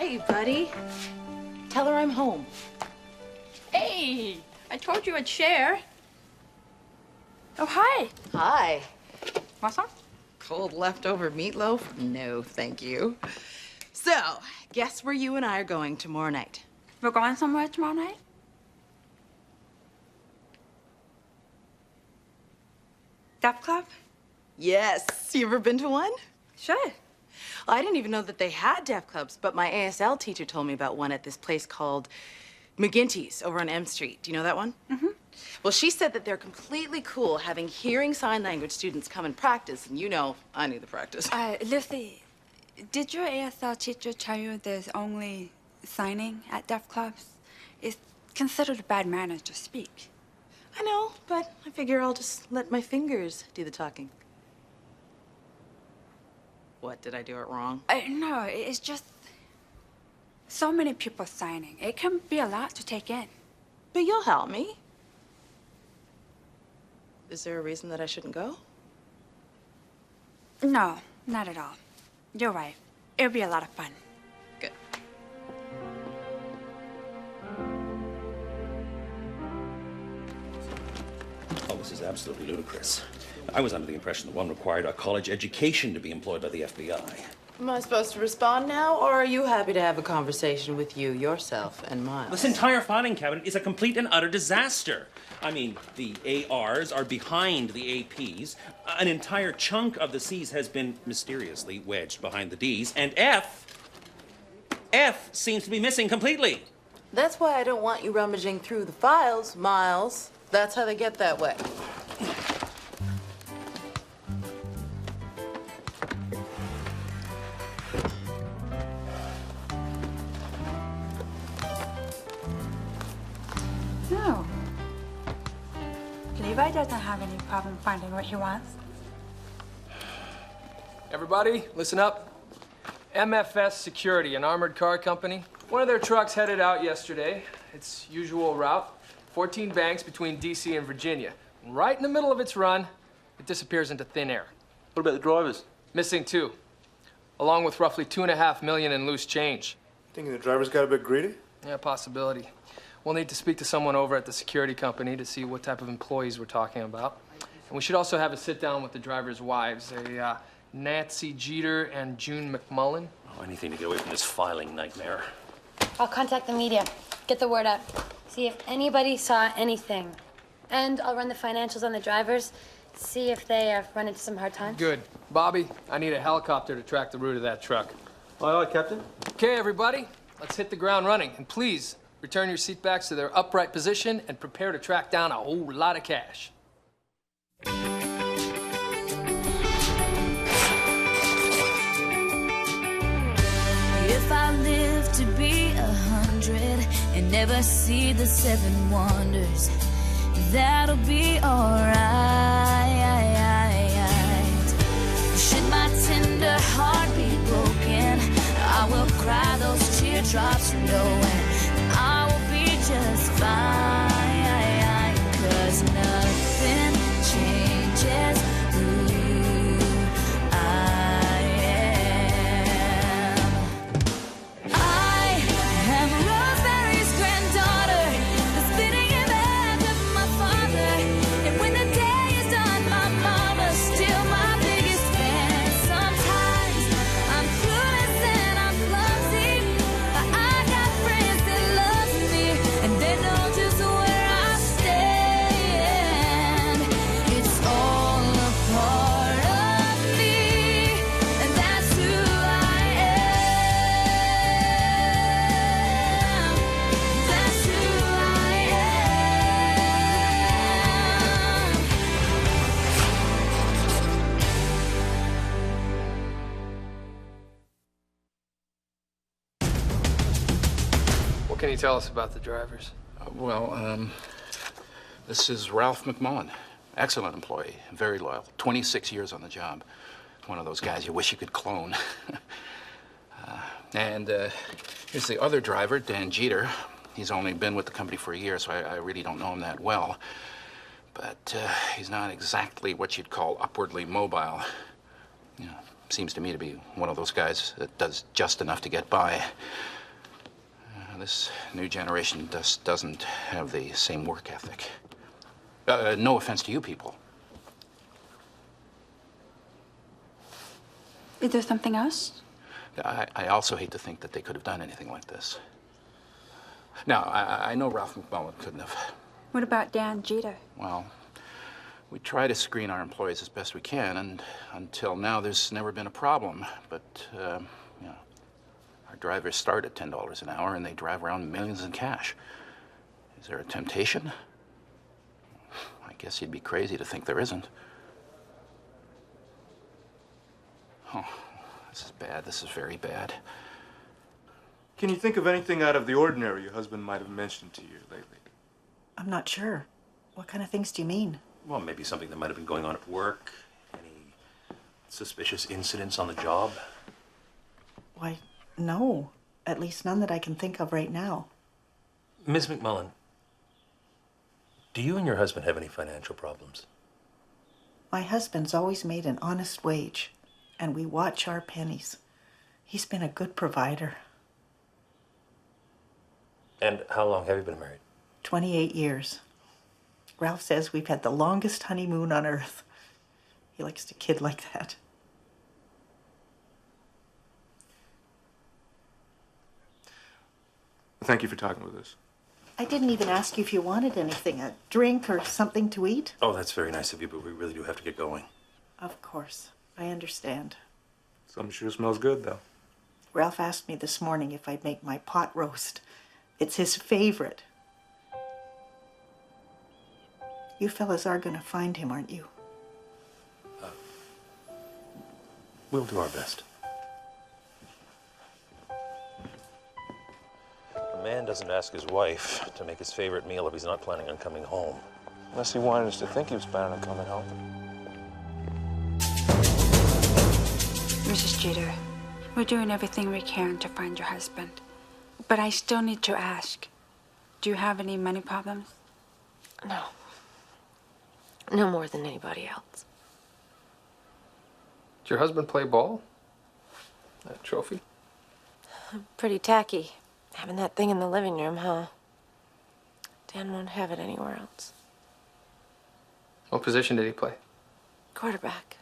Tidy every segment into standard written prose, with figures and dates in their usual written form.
Hey, buddy. Tell her I'm home. Hey, I told you I'd share. Oh, hi. Hi. Want some? Cold leftover meatloaf? No, thank you. So, guess where you and I are going tomorrow night? We're going somewhere tomorrow night? Deaf Club? Yes. You ever been to one? Sure. I didn't even know that they had deaf clubs, but my ASL teacher told me about one at this place called McGinty's over on M Street. Do you know that one? Mm-hmm. Well, she said that they're completely cool having hearing sign language students come and practice, and you know I need the practice. Lucy, did your ASL teacher tell you there's only signing at deaf clubs? It's considered a bad manner to speak. I know, but I figure I'll just let my fingers do the talking. What, did I do it wrong? No, it's just so many people signing. It can be a lot to take in. But you'll help me. Is there a reason that I shouldn't go? No, not at all. You're right. It'll be a lot of fun. Good. Oh, this is absolutely ludicrous. I was under the impression that one required a college education to be employed by the FBI. Am I supposed to respond now, or are you happy to have a conversation with you, yourself, and Miles? This entire filing cabinet is a complete and utter disaster. I mean, the ARs are behind the APs. An entire chunk of the C's has been mysteriously wedged behind the D's, and F seems to be missing completely. That's why I don't want you rummaging through the files, Miles. That's how they get that way. No. Levi doesn't have any problem finding what he wants. Everybody, listen up. MFS Security, an armored car company. One of their trucks headed out yesterday. Its usual route, 14 banks between DC and Virginia. Right in the middle of its run, it disappears into thin air. What about the drivers? Missing 2, along with roughly $2.5 million in loose change. Thinking the drivers got a bit greedy? Yeah, possibility. We'll need to speak to someone over at the security company to see what type of employees we're talking about. And we should also have a sit-down with the drivers' wives, Nancy Jeter and June McMullen. Oh, anything to get away from this filing nightmare. I'll contact the media, get the word out, see if anybody saw anything. And I'll run the financials on the drivers, see if they run into some hard times. Good. Bobby, I need a helicopter to track the route of that truck. Aye, aye, Captain. Okay, everybody, let's hit the ground running. And please, return your seatbacks to their upright position and prepare to track down a whole lot of cash. If I live to be 100 and never see the 7 wonders, that'll be alright. Should my tender heart be broken, I will cry those teardrops knowing I will be just fine. 'Cause nothing changes who I am. I am Rosemary's granddaughter, the spitting image of my father. And when the day is done, my mama's still my biggest fan. Sometimes I'm clueless and I'm clumsy, but I got friends that love me, and they know just where I stand. It's all a part of me, and that's who I am. That's who I am. What can you tell us about the drivers? This is Ralph McMullen. Excellent employee, very loyal, 26 years on the job. One of those guys you wish you could clone. Here's the other driver, Dan Jeter. He's only been with the company for a year, so I really don't know him that well. But he's not exactly what you'd call upwardly mobile. You know, seems to me to be one of those guys that does just enough to get by. This new generation just doesn't have the same work ethic. No offense to you people. Is there something else? I also hate to think that they could have done anything like this. Now, I know Ralph McMullen couldn't have. What about Dan Jeter? Well, we try to screen our employees as best we can, and until now, there's never been a problem. But, you know, our drivers start at $10 an hour, and they drive around millions in cash. Is there a temptation? I guess you'd be crazy to think there isn't. Oh, this is bad. This is very bad. Can you think of anything out of the ordinary your husband might have mentioned to you lately? I'm not sure. What kind of things do you mean? Well, maybe something that might have been going on at work. Any suspicious incidents on the job? Why, no. At least none that I can think of right now. Ms. McMullen, do you and your husband have any financial problems? My husband's always made an honest wage, and we watch our pennies. He's been a good provider. And how long have you been married? 28 years. Ralph says we've had the longest honeymoon on earth. He likes to kid like that. Thank you for talking with us. I didn't even ask you if you wanted anything, a drink or something to eat. Oh, that's very nice of you, but we really do have to get going. Of course, I understand. Some sure smells good, though. Ralph asked me this morning if I'd make my pot roast. It's his favorite. You fellas are gonna find him, aren't you? We'll do our best. A man doesn't ask his wife to make his favorite meal if he's not planning on coming home. Unless he wanted us to think he was planning on coming home. Mrs. Jeter, we're doing everything we can to find your husband. But I still need to ask, do you have any money problems? No. No more than anybody else. Did your husband play ball? That trophy? Pretty tacky. Having that thing in the living room, huh? Dan won't have it anywhere else. What position did he play? Quarterback.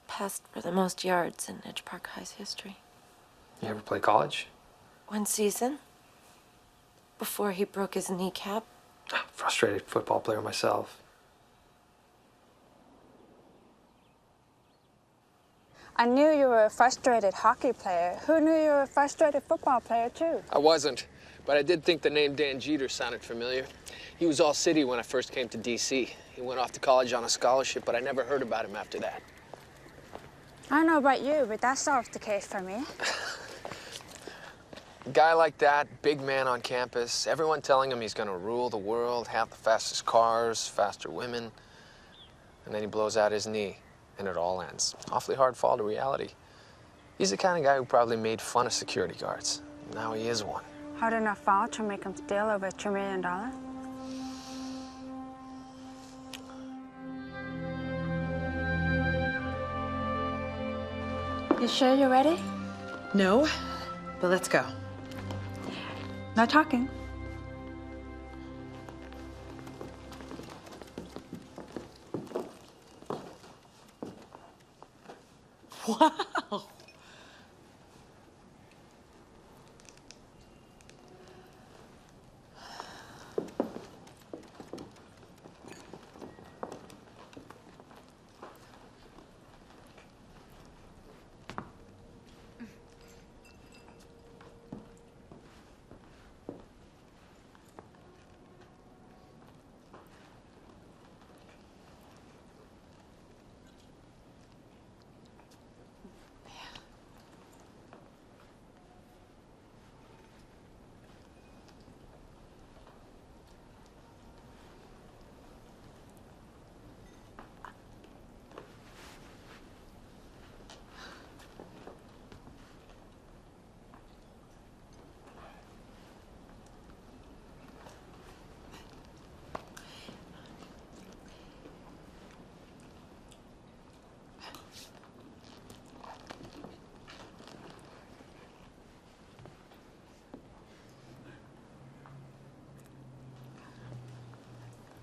Passed for the most yards in Edge Park High's history. You ever play college? One season. Before he broke his kneecap. Frustrated football player myself. I knew you were a frustrated hockey player. Who knew you were a frustrated football player, too? I wasn't, but I did think the name Dan Jeter sounded familiar. He was all city when I first came to D.C. He went off to college on a scholarship, but I never heard about him after that. I don't know about you, but that solves the case for me. A guy like that, big man on campus, everyone telling him he's gonna rule the world, have the fastest cars, faster women, and then he blows out his knee. And it all ends. Awfully hard fall to reality. He's the kind of guy who probably made fun of security guards. Now he is one. Hard enough fall to make him steal over $2 million? You sure you're ready? No, but let's go. No talking. Wow.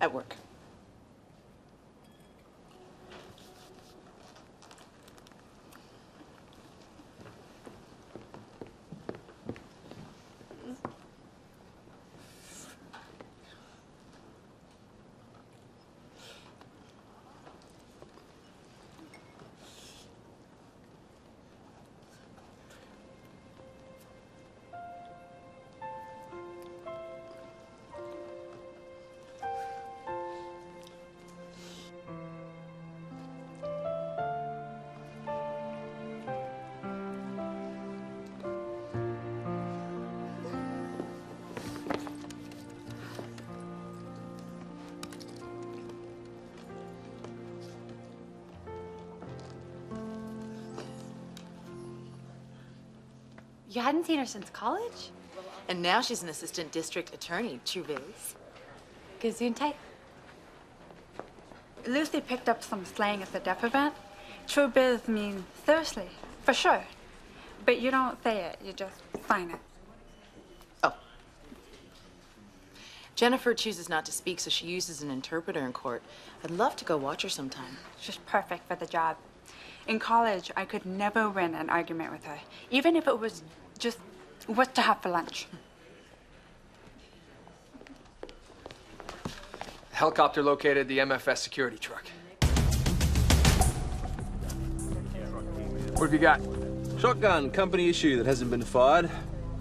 At work. You hadn't seen her since college? And now she's an assistant district attorney, Truviz. Gesundheit. Lucy picked up some slang at the deaf event. True biz means seriously, for sure. But you don't say it, you just sign it. Oh. Jennifer chooses not to speak, so she uses an interpreter in court. I'd love to go watch her sometime. She's perfect for the job. In college, I could never win an argument with her, even if it was just what to have for lunch. Helicopter located the MFS security truck. What have you got? Shotgun, company issue that hasn't been fired.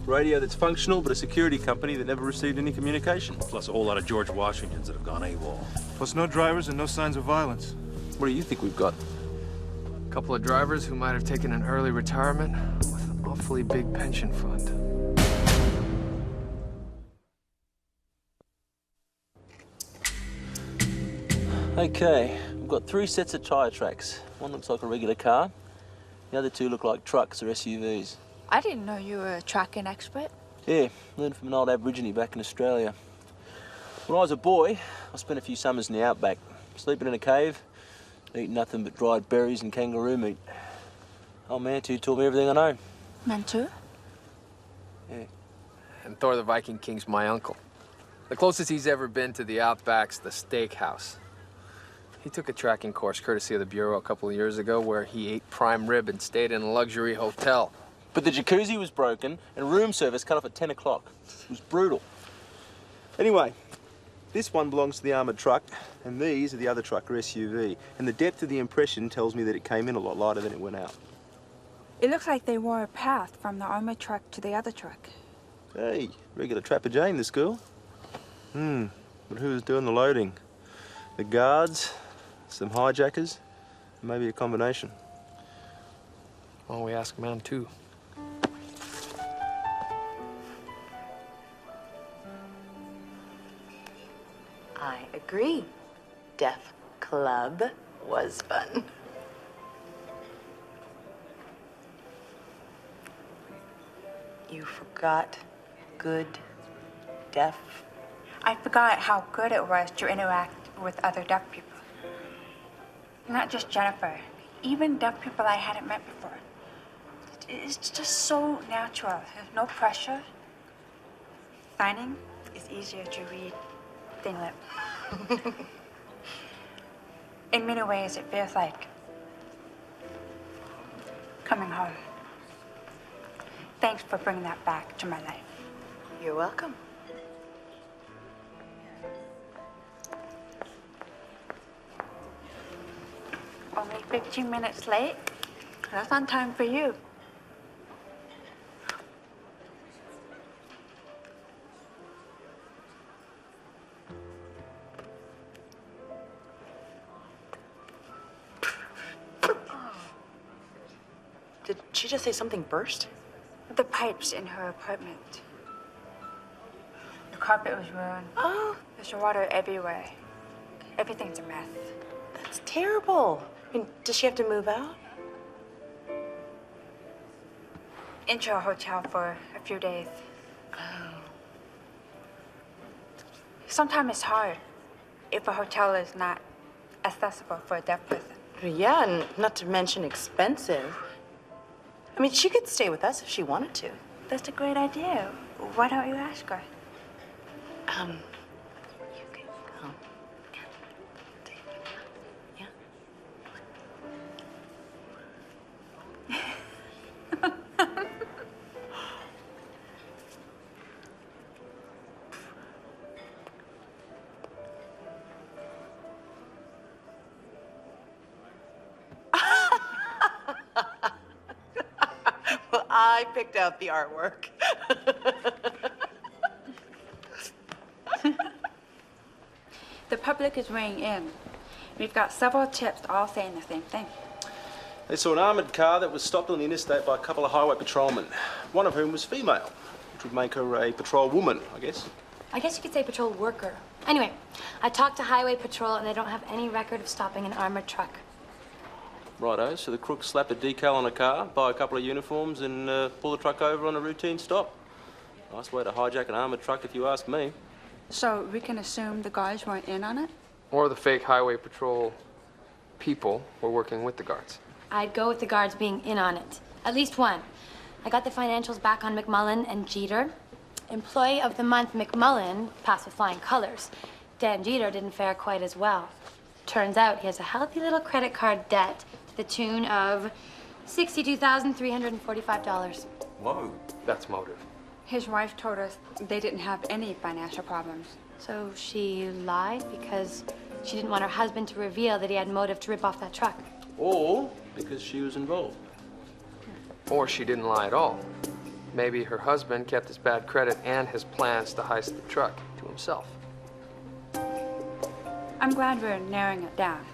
Radio that's functional, but a security company that never received any communication. Plus a whole lot of George Washingtons that have gone AWOL. Plus no drivers and no signs of violence. What do you think we've got? A couple of drivers who might have taken an early retirement with an awfully big pension fund. Okay, we've got 3 sets of tyre tracks. One looks like a regular car. The other 2 look like trucks or SUVs. I didn't know you were a tracking expert. Yeah, learned from an old Aborigine back in Australia. When I was a boy, I spent a few summers in the outback, sleeping in a cave, eating nothing but dried berries and kangaroo meat. Old Mantu taught me everything I know. Mantu? Yeah. And Thor the Viking King's my uncle. The closest he's ever been to the Outback's the steakhouse. He took a tracking course courtesy of the Bureau a couple of years ago where he ate prime rib and stayed in a luxury hotel. But the jacuzzi was broken and room service cut off at 10 o'clock. It was brutal. Anyway, this one belongs to the armoured truck, and these are the other truck or SUV. And the depth of the impression tells me that it came in a lot lighter than it went out. It looks like they wore a path from the armored truck to the other truck. Hey, regular Trapper Jane, this girl. But who was doing the loading? The guards, some hijackers, maybe a combination. Why don't we ask Mantu? I agree. Deaf Club was fun. You forgot good deaf. I forgot how good it was to interact with other deaf people. Not just Jennifer, even deaf people I hadn't met before. It's just so natural. There's no pressure. Signing is easier to read thin lip. In many ways, it feels like coming home. Thanks for bringing that back to my life. You're welcome. Only 15 minutes late. That's on time for you. Did she just say something burst? The pipes in her apartment. The carpet was ruined. Oh. There's water everywhere. Everything's a mess. That's terrible. I mean, does she have to move out? Into a hotel for a few days. Oh. Sometimes it's hard if a hotel is not accessible for a deaf person. Yeah, and not to mention expensive. I mean, she could stay with us if she wanted to. That's a great idea. Why don't you ask her? You can come. I picked out the artwork. The public is weighing in. We've got several tips all saying the same thing. They saw an armoured car that was stopped on the interstate by a couple of highway patrolmen, one of whom was female, which would make her a patrol woman, I guess. I guess you could say patrol worker. Anyway, I talked to Highway Patrol and they don't have any record of stopping an armored truck. Righto, so the crook slapped a decal on a car, buy a couple of uniforms and pull the truck over on a routine stop. Nice way to hijack an armoured truck if you ask me. So we can assume the guards weren't in on it? Or the fake highway patrol people were working with the guards. I'd go with the guards being in on it. At least one. I got the financials back on McMullen and Jeter. Employee of the month, McMullen, passed with flying colors. Dan Jeter didn't fare quite as well. Turns out he has a healthy little credit card debt to the tune of $62,345. Whoa. That's motive. His wife told us they didn't have any financial problems. So she lied because she didn't want her husband to reveal that he had motive to rip off that truck. Or because she was involved. Or she didn't lie at all. Maybe her husband kept his bad credit and his plans to heist the truck to himself. I'm glad we're narrowing it down.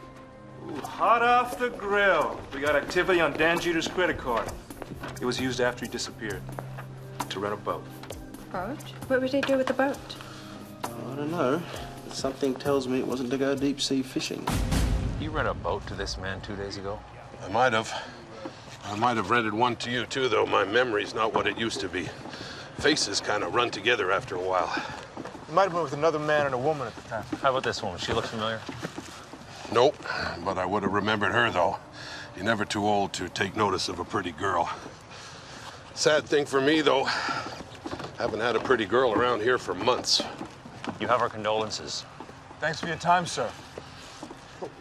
Ooh, hot off the grill. We got activity on Dan Jeter's credit card. It was used after he disappeared to rent a boat. Boat? What would they do with the boat? I don't know. But something tells me it wasn't to go deep sea fishing. You rent a boat to this man 2 days ago? I might have. I might have rented one to you, too, though my memory's not what it used to be. Faces kind of run together after a while. He might have been with another man and a woman at the time. How about this woman? She looks familiar? Nope, but I would have remembered her, though. You're never too old to take notice of a pretty girl. Sad thing for me, though, haven't had a pretty girl around here for months. You have our condolences. Thanks for your time, sir.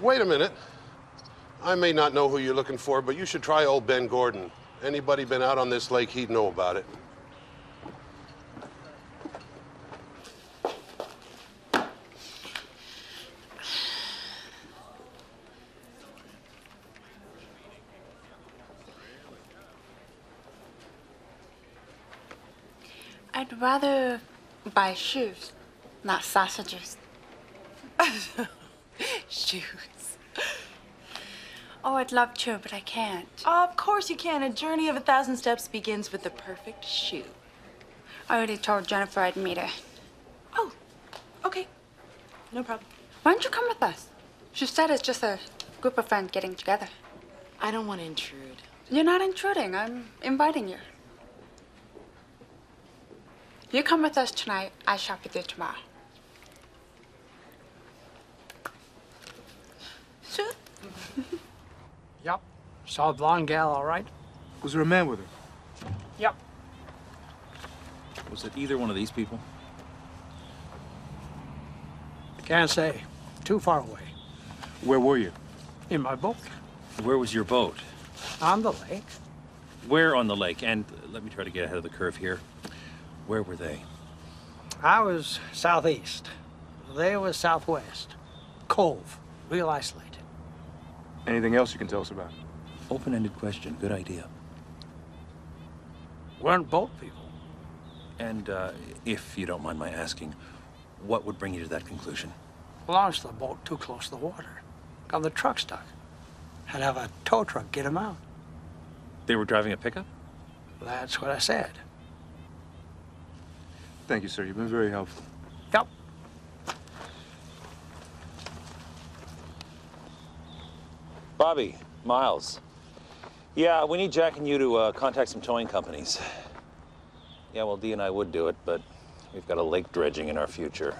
Wait a minute. I may not know who you're looking for, but you should try old Ben Gordon. Anybody been out on this lake, he'd know about it. I'd rather buy shoes, not sausages. Shoes. Oh, I'd love to, but I can't. Of course you can. A journey of 1,000 steps begins with the perfect shoe. I already told Jennifer I'd meet her. Oh, okay. No problem. Why don't you come with us? She said it's just a group of friends getting together. I don't want to intrude. You're not intruding. I'm inviting you. You come with us tonight, I shop with you tomorrow. Sure. Yep. Saw a blonde gal, all right? Was there a man with her? Yep. Was it either one of these people? Can't say. Too far away. Where were you? In my boat. Where was your boat? On the lake. Where on the lake? And let me try to get ahead of the curve here. Where were they? I was southeast. They was southwest. Cove. Real isolated. Anything else you can tell us about? Open-ended question. Good idea. Weren't boat people. And if you don't mind my asking, what would bring you to that conclusion? Launched the boat too close to the water. Got the truck stuck. Had to have a tow truck get him out. They were driving a pickup? That's what I said. Thank you, sir. You've been very helpful. Yep. Bobby, Miles. Yeah, we need Jack and you to contact some towing companies. Yeah, well, Dee and I would do it, but we've got a lake dredging in our future.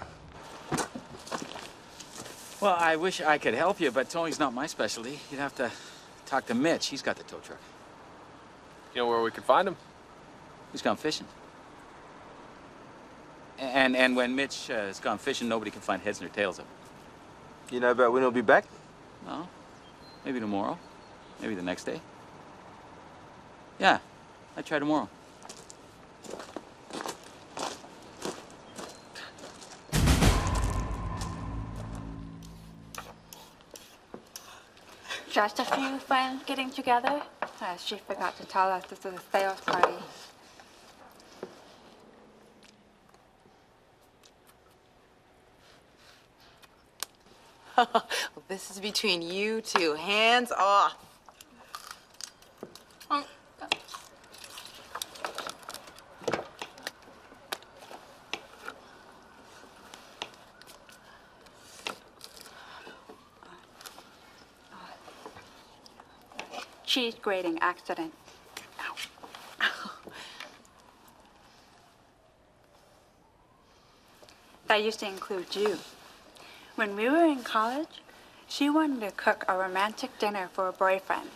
Well, I wish I could help you, but towing's not my specialty. You'd have to talk to Mitch. He's got the tow truck. You know where we can find him? He's gone fishing. And when Mitch has gone fishing, nobody can find heads nor tails of him. You know about when he'll be back? Well, maybe tomorrow. Maybe the next day. Yeah, I'd try tomorrow. Just a few friends getting together? She forgot to tell us this is a sales party. Well, this is between you two. Hands off. Cheese grating accident. That used to include you. When we were in college, she wanted to cook a romantic dinner for a boyfriend.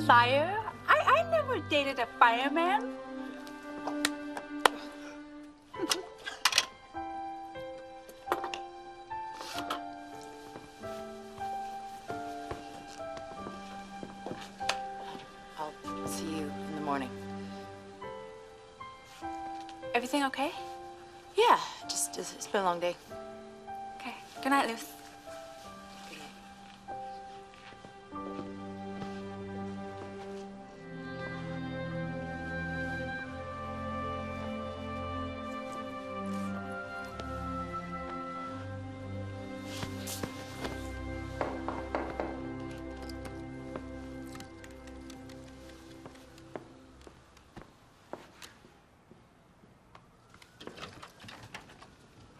Liar? I never dated a fireman. I'll see you in the morning. Everything okay? Yeah, just it's been a long day. Okay. Good night, Luce.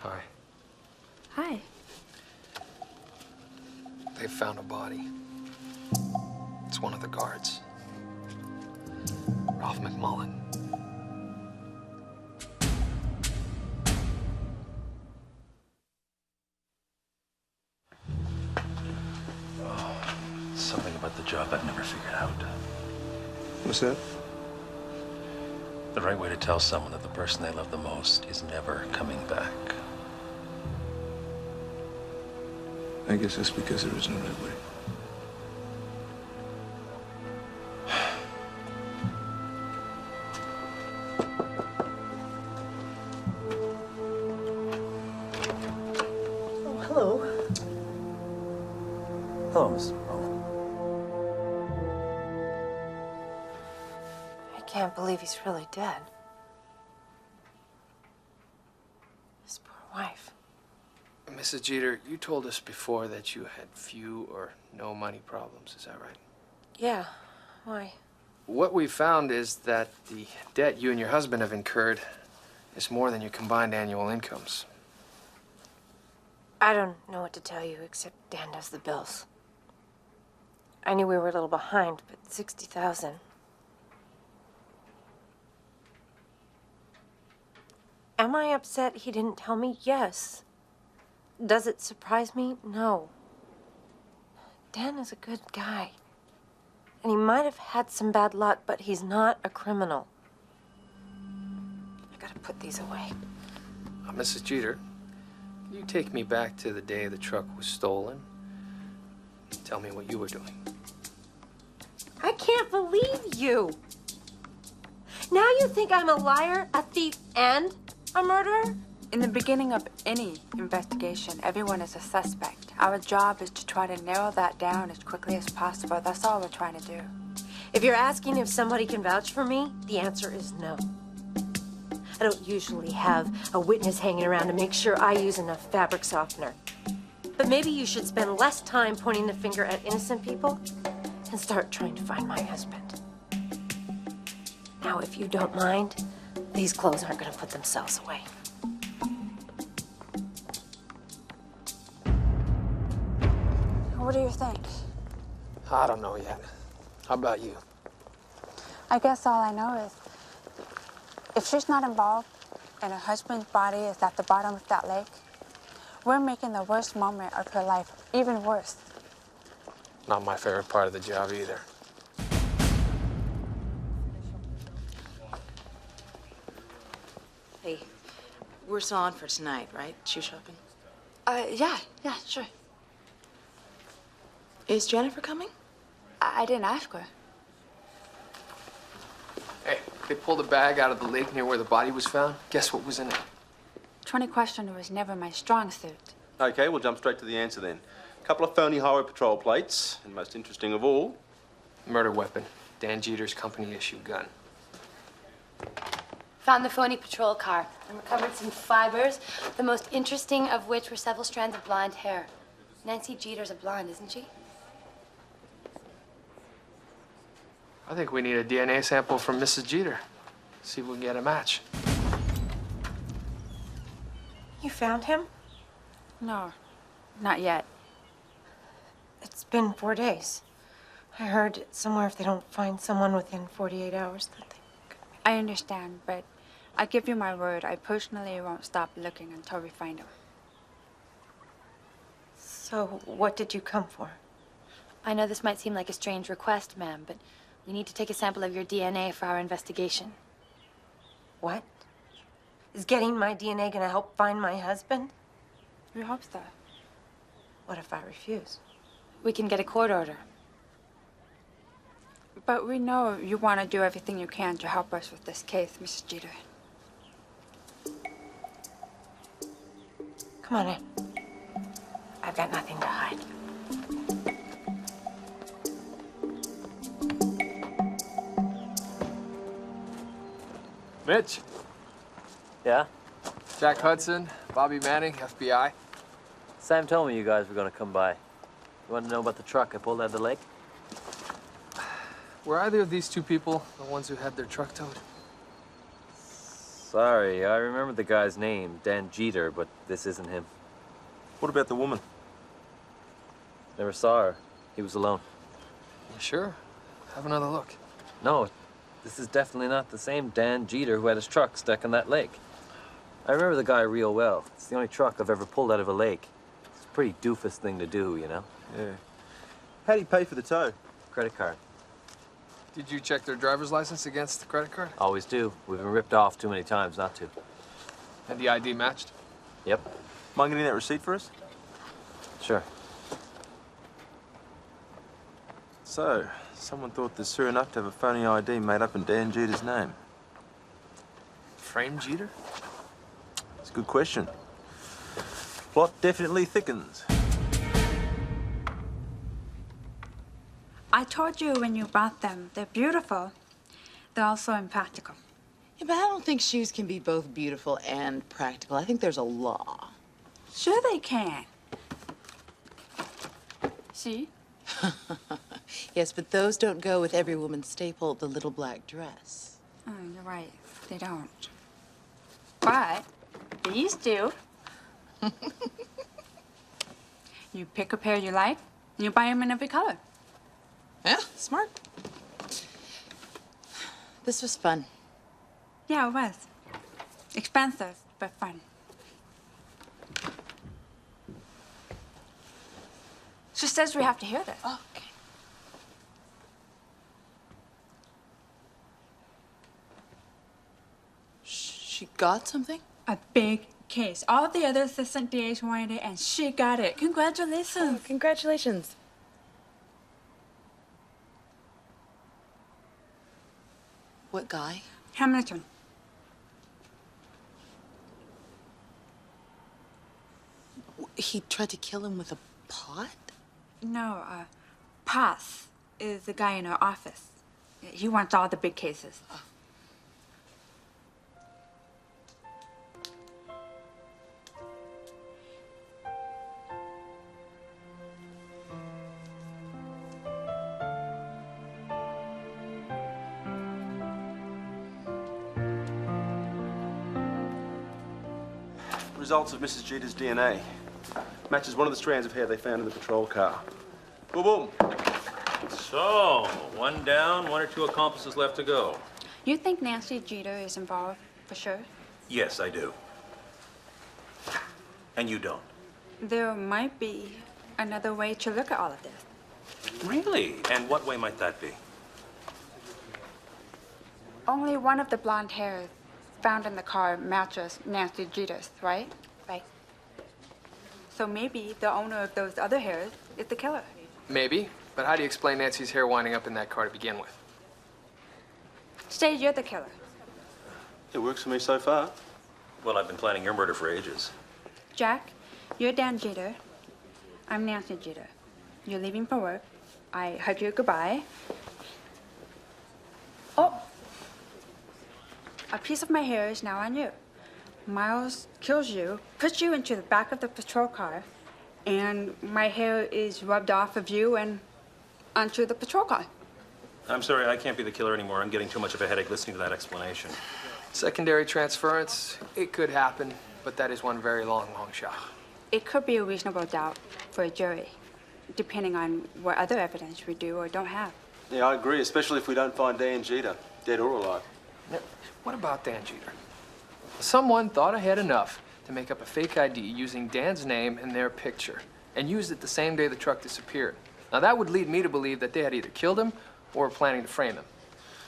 Hi. Hi. They found a body. It's one of the guards. Ralph McMullen. Something about the job I've never figured out. What's that? The right way to tell someone that the person they love the most is never coming back. I guess that's because there is no right way. Oh, hello. Hello, Miss Mullen. I can't believe he's really dead. His poor wife. Mrs. Jeter, you told us before that you had few or no money problems. Is that right? Yeah. Why? What we found is that the debt you and your husband have incurred is more than your combined annual incomes. I don't know what to tell you, except Dan does the bills. I knew we were a little behind, but 60,000. Am I upset he didn't tell me? Yes. Does it surprise me? No. Dan is a good guy. And he might have had some bad luck, but he's not a criminal. I gotta put these away. Mrs. Jeter, can you take me back to the day the truck was stolen? Tell me what you were doing. I can't believe you. Now you think I'm a liar, a thief, and a murderer? In the beginning of any investigation, everyone is a suspect. Our job is to try to narrow that down as quickly as possible. That's all we're trying to do. If you're asking if somebody can vouch for me, the answer is no. I don't usually have a witness hanging around to make sure I use enough fabric softener. But maybe you should spend less time pointing the finger at innocent people and start trying to find my husband. Now, if you don't mind, these clothes aren't going to put themselves away. What do you think? I don't know yet. How about you? I guess all I know is if she's not involved and her husband's body is at the bottom of that lake, We're making the worst moment of her life even worse. Not my favorite part of the job either. Hey, we're still on for tonight, right? Shoe shopping? Yeah, sure. Is Jennifer coming? I didn't ask her. Hey, they pulled a bag out of the lake near where the body was found. Guess what was in it? 20 question was never my strong suit. Okay, we'll jump straight to the answer then. A couple of phony highway patrol plates, and most interesting of all, Murder weapon. Dan Jeter's company issue gun. Found the phony patrol car and recovered some fibers, the most interesting of which were several strands of blonde hair. Nancy Jeter's a blonde, isn't she? I think we need a DNA sample from Mrs. Jeter. See if we can get a match. You found him? No, not yet. It's been 4 days. I heard somewhere if they don't find someone within 48 hours that they... I understand, but I give you my word, I personally won't stop looking until we find him. So, what did you come for? I know this might seem like a strange request, ma'am, but we need to take a sample of your DNA for our investigation. What? Is getting my DNA gonna help find my husband? We hope so. What if I refuse? We can get a court order. But we know you want to do everything you can to help us with this case, Mrs. Jeter. Come on in. I've got nothing to hide. Mitch. Yeah? Jack Hudson, Bobby Manning, FBI. Sam told me you guys were gonna come by. You want to know about the truck I pulled out of the lake? Were either of these two people the ones who had their truck towed? Sorry, I remember the guy's name, Dan Jeter, but this isn't him. What about the woman? Never saw her. He was alone. You sure? Have another look. No, this is definitely not the same Dan Jeter who had his truck stuck in that lake. I remember the guy real well. It's the only truck I've ever pulled out of a lake. It's a pretty doofus thing to do, you know? Yeah. How do you pay for the tow? Credit card. Did you check their driver's license against the credit card? Always do. We've been ripped off too many times not to. And the ID matched? Yep. Mind getting that receipt for us? Sure. So, someone thought this sure enough to have a phony ID made up in Dan Jeter's name. Frame Jeter? It's a good question. Plot definitely thickens. I told you when you bought them, they're beautiful. They're also impractical. Yeah, but I don't think shoes can be both beautiful and practical. I think there's a law. Sure they can. See? Yes, but those don't go with every woman's staple, the little black dress. Oh, you're right. They don't. But these do. You pick a pair you like, and you buy them in every color. Yeah, smart. This was fun. Yeah, it was. Expensive, but fun. She says we have to hear this. Okay. She got something? A big case. All the other assistant DAs wanted it, and she got it. Congratulations. Oh, congratulations. What guy? Hamilton. He tried to kill him with a pot? No, Pass is the guy in our office. He wants all the big cases. Results of Mrs. Jeter's DNA. Matches one of the strands of hair they found in the patrol car. Boom, boom. So, one down, one or two accomplices left to go. You think Nancy Jeter is involved, for sure? Yes, I do. And you don't. There might be another way to look at all of this. Really? And what way might that be? Only one of the blonde hairs found in the car matches Nancy Jeter's, right? Right. So maybe the owner of those other hairs is the killer. Maybe, but how do you explain Nancy's hair winding up in that car to begin with? Say you're the killer. It works for me so far. Well, I've been planning your murder for ages. Jack, you're Dan Jeter. I'm Nancy Jeter. You're leaving for work. I hug you goodbye. Oh! A piece of my hair is now on you. Miles kills you, puts you into the back of the patrol car, and my hair is rubbed off of you and onto the patrol car. I'm sorry, I can't be the killer anymore. I'm getting too much of a headache listening to that explanation. Secondary transference, it could happen, but that is one very long shot. It could be a reasonable doubt for a jury, depending on what other evidence we do or don't have. Yeah, I agree, especially if we don't find Dan Jeter, dead or alive. Now, what about Dan Jeter? Someone thought ahead enough to make up a fake ID using Dan's name and their picture, and used it the same day the truck disappeared. Now, that would lead me to believe that they had either killed him or were planning to frame him.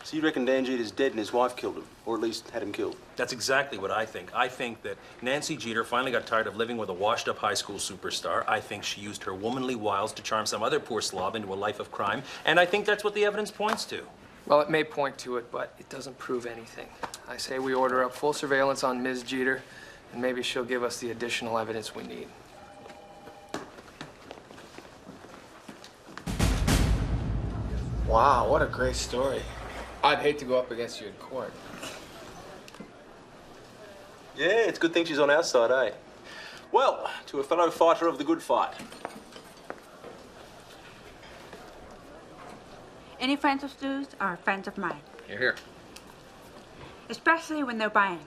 So you reckon Dan Jeter's dead and his wife killed him, or at least had him killed? That's exactly what I think. I think that Nancy Jeter finally got tired of living with a washed-up high school superstar. I think she used her womanly wiles to charm some other poor slob into a life of crime, and I think that's what the evidence points to. Well, it may point to it, but it doesn't prove anything. I say we order up full surveillance on Ms. Jeter, and maybe she'll give us the additional evidence we need. Wow, what a great story. I'd hate to go up against you in court. Yeah, it's a good thing she's on our side, eh? Well, to a fellow fighter of the good fight. Any friends of Stu's are friends of mine, You're here. especially when they're buying.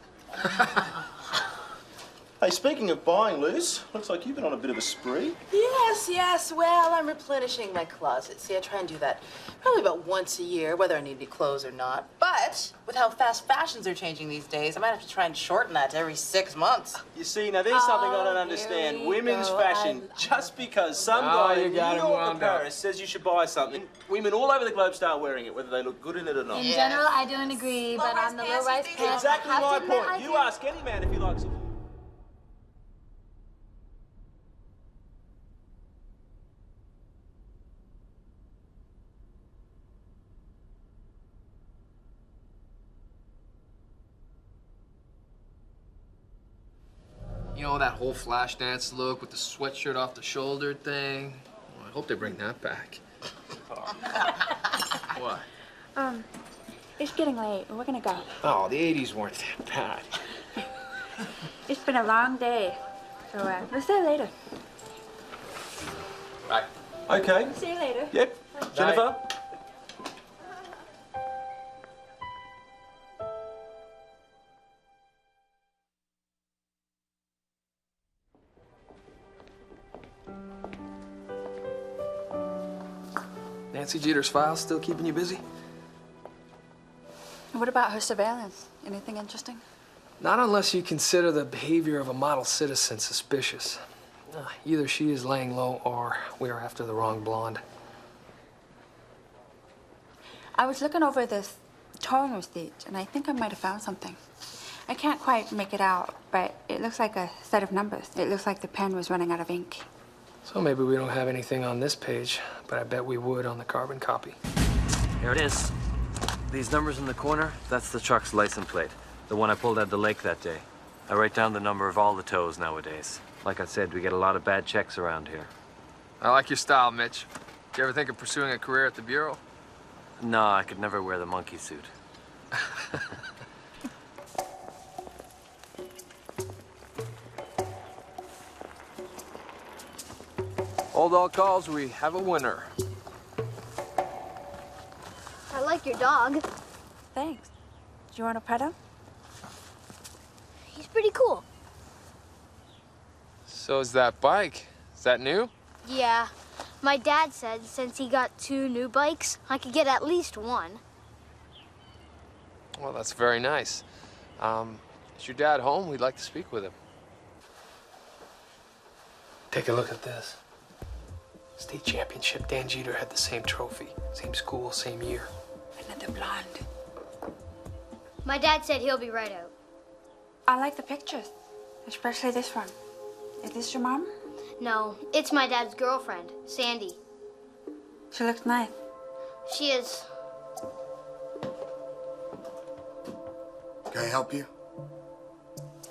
Hey, speaking of buying, Liz, looks like you've been on a bit of a spree. Yes. Well, I'm replenishing my closet. See, I try and do that probably about once a year, whether I need any clothes or not. But with how fast fashions are changing these days, I might have to try and shorten that to every 6 months. You see, now there's something I don't understand. Women's fashion. Just because some guy in New York or Paris says you should buy something, women all over the globe start wearing it, whether they look good in it or not. In general, I don't agree, but on the low-rise pants, Exactly I have my to admit, point. You ask any man if he likes it. You know, that whole flash dance look with the sweatshirt off the shoulder thing? Well, I hope they bring that back. What? It's getting late. We're gonna go. Oh, the 80s weren't that bad. It's been a long day, so we'll see you later. Right. Okay. See you later. Yep. Jennifer? Nancy Jeter's file still keeping you busy? What about her surveillance? Anything interesting? Not unless you consider the behavior of a model citizen suspicious. Either she is laying low or we are after the wrong blonde. I was looking over this towing receipt, and I think I might have found something. I can't quite make it out, but it looks like a set of numbers. It looks like the pen was running out of ink. So maybe we don't have anything on this page, but I bet we would on the carbon copy. Here it is. These numbers in the corner, that's the truck's license plate. The one I pulled out of the lake that day. I write down the number of all the tows nowadays. Like I said, we get a lot of bad checks around here. I like your style, Mitch. Do you ever think of pursuing a career at the Bureau? No, I could never wear the monkey suit. Hold all calls, we have a winner. I like your dog. Thanks. Do you want to pet him? He's pretty cool. So is that bike? Is that new? Yeah. My dad said since he got 2 new bikes, I could get at least 1. Well, that's very nice. Is your dad home? We'd like to speak with him. Take a look at this. State championship, Dan Jeter had the same trophy. Same school, same year. Another blonde. My dad said he'll be right out. I like the pictures, especially this one. Is this your mom? No, it's my dad's girlfriend, Sandy. She looks nice. She is. Can I help you?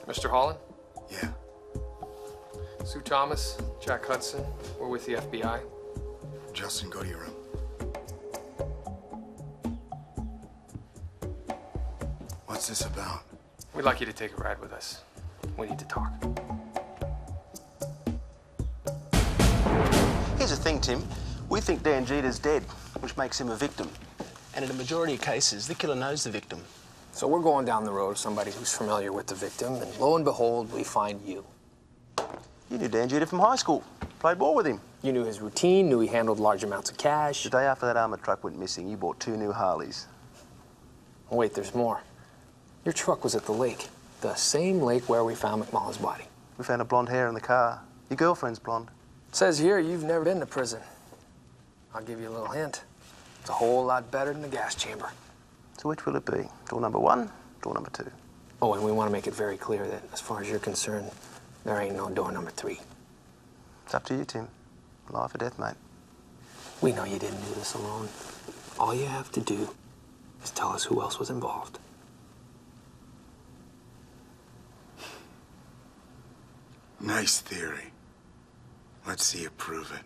Mr. Holland? Yeah. Sue Thomas, Jack Hudson, we're with the FBI. Justin, go to your room. What's this about? We'd like you to take a ride with us. We need to talk. Here's the thing, Tim. We think Dan Jeter's dead, which makes him a victim. And in a majority of cases, the killer knows the victim. So we're going down the road of somebody who's familiar with the victim, and lo and behold, we find you. You knew Dan Jeter from high school. Played ball with him. You knew his routine, knew he handled large amounts of cash. The day after that armored truck went missing, you bought 2 new Harleys. Oh, wait, there's more. Your truck was at the lake. The same lake where we found McMullen's body. We found a blonde hair in the car. Your girlfriend's blonde. It says here you've never been to prison. I'll give you a little hint. It's a whole lot better than the gas chamber. So which will it be? Door number 1, door number 2? Oh, and we want to make it very clear that as far as you're concerned, there ain't no door number 3. It's up to you, Tim. Life or death, mate. We know you didn't do this alone. All you have to do is tell us who else was involved. Nice theory. Let's see you prove it.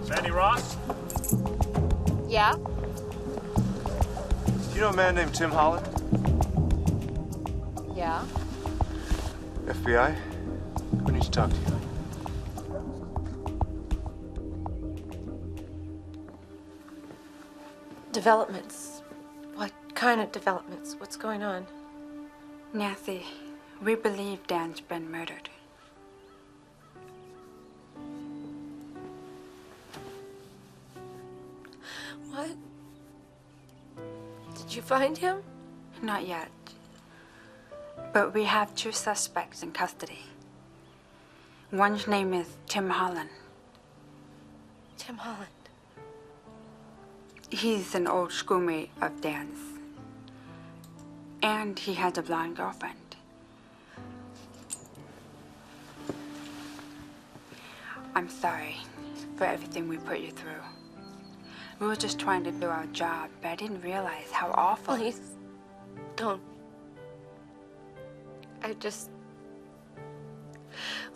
Sandy Ross? Yeah? Do you know a man named Tim Holland? Yeah. FBI? We need to talk to you. Developments. What kind of developments? What's going on? Nancy, we believe Dan's been murdered. What? Did you find him? Not yet. But we have 2 suspects in custody. One's name is Tim Holland. Tim Holland. He's an old schoolmate of Dan's. And he has a blonde girlfriend. I'm sorry for everything we put you through. We were just trying to do our job, but I didn't realize how awful. Please, don't.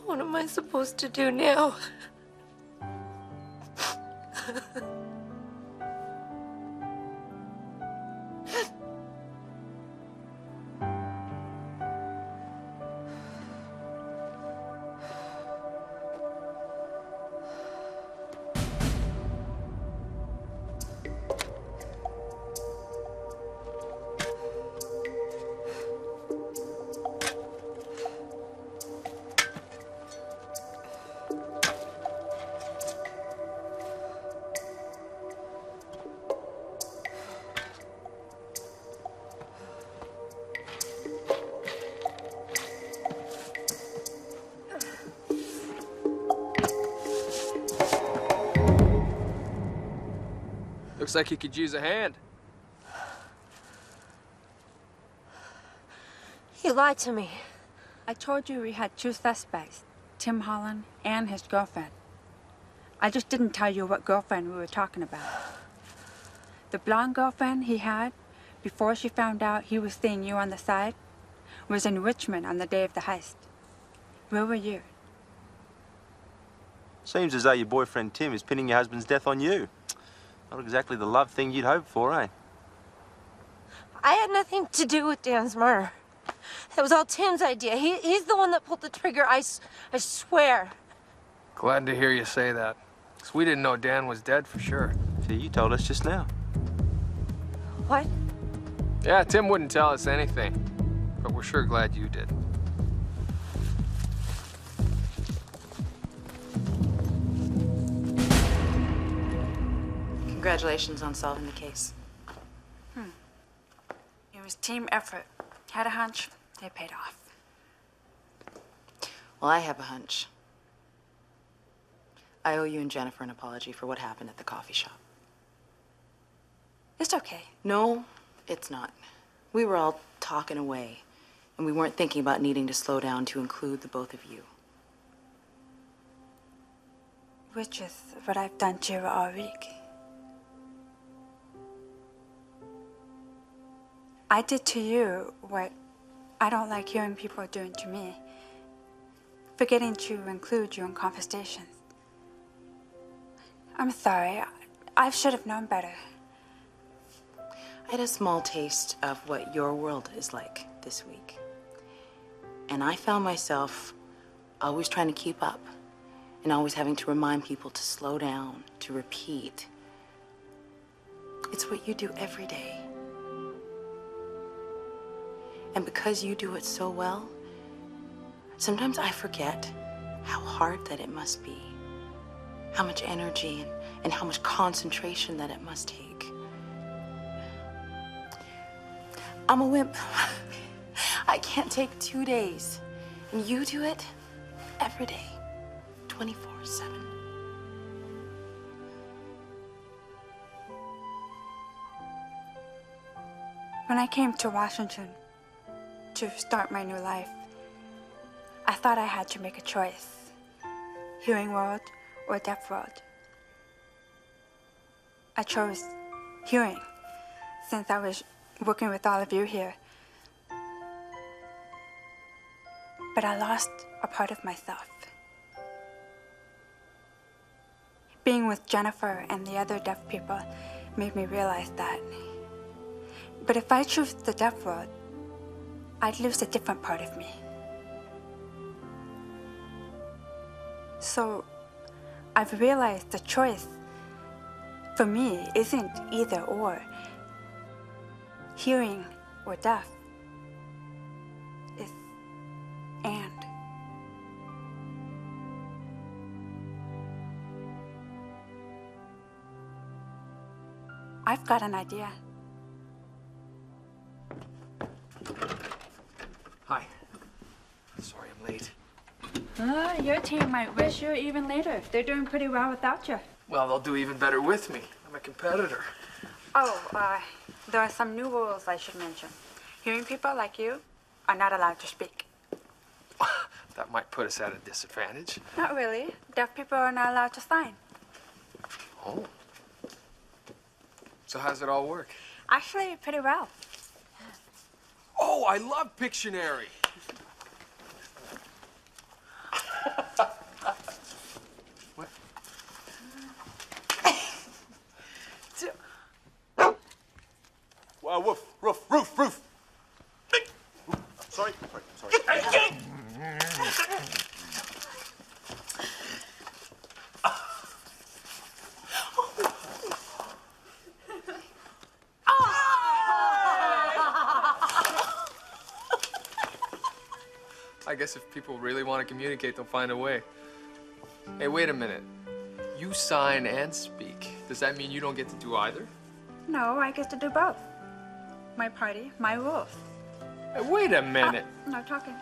What am I supposed to do now? Looks like you could use a hand. He lied to me. I told you we had 2 suspects, Tim Holland and his girlfriend. I just didn't tell you what girlfriend we were talking about. The blonde girlfriend he had, before she found out he was seeing you on the side, was in Richmond on the day of the heist. Where were you? Seems as though your boyfriend Tim is pinning your husband's death on you. Not exactly the love thing you'd hoped for, eh? I had nothing to do with Dan's murder. That was all Tim's idea. He's the one that pulled the trigger, I swear. Glad to hear you say that. 'Cause we didn't know Dan was dead for sure. See, you told us just now. What? Yeah, Tim wouldn't tell us anything. But we're sure glad you did. Congratulations on solving the case. It was was team effort. Had a hunch, it paid off. Well, I have a hunch. I owe you and Jennifer an apology for what happened at the coffee shop. It's okay. No, it's not. We were all talking away, and we weren't thinking about needing to slow down to include the both of you. Which is what I've done to you all week. I did to you what I don't like hearing people doing to me. Forgetting to include you in conversations. I'm sorry. I should have known better. I had a small taste of what your world is like this week. And I found myself always trying to keep up and always having to remind people to slow down, to repeat. It's what you do every day. And because you do it so well, sometimes I forget how hard that it must be, how much energy and how much concentration that it must take. I'm a wimp. I can't take 2 days. And you do it every day, 24/7. When I came to Washington to start my new life, I thought I had to make a choice. Hearing world or deaf world. I chose hearing, since I was working with all of you here. But I lost a part of myself. Being with Jennifer and the other deaf people made me realize that. But if I choose the deaf world, I'd lose a different part of me. So I've realized the choice for me isn't either or, hearing or deaf. It's and. I've got an idea. Hi. Sorry I'm late. Your team might wish you even later. They're doing pretty well without you. Well, they'll do even better with me. I'm a competitor. Oh, there are some new rules I should mention. Hearing people like you are not allowed to speak. That might put us at a disadvantage. Not really. Deaf people are not allowed to sign. Oh. So how's it all work? Actually, pretty well. Oh, I love Pictionary. What? Roof. Sorry. I guess if people really want to communicate, they'll find a way. Hey, wait a minute. You sign and speak. Does that mean you don't get to do either? No, I get to do both. My party, my rules. Hey, wait a minute. No talking.